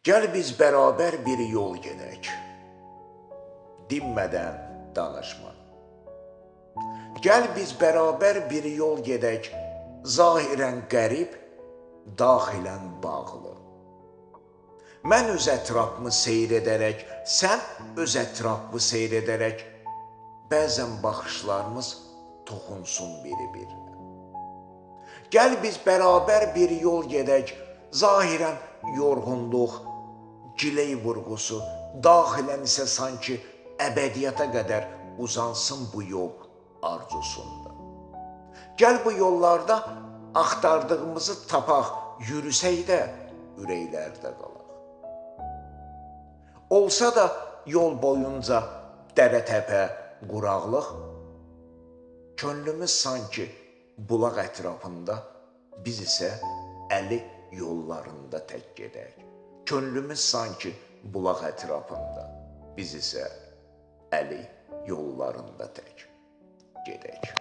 Gəl biz bərabər bir yol gedək, dinmədən danışma. Gəl biz bərabər bir yol gedək, zahirən qərib, daxilən bağlı. Mən öz ətrafımı seyr edərək, sən öz ətrafını seyr edərək, bəzən baxışlarımız toxunsun biri-birinə. Gəl biz bərabər bir yol gedək, zahirən yorğunluq, giley vurğusu, daxilən isə sanki əbədiyyata qədər uzansın bu yol arzusunda. Gəl bu yollarda axtardığımızı tapaq, yürüsək də ürəklərdə qalaq. Olsa da yol boyunca dərə-təpə, quraqlıq, könlümüz sanki bulaq ətrafında, biz isə əli yollarında tək gedək. Könlümüz sanki bulaq ətrafında, biz isə əli yollarında tək gedək.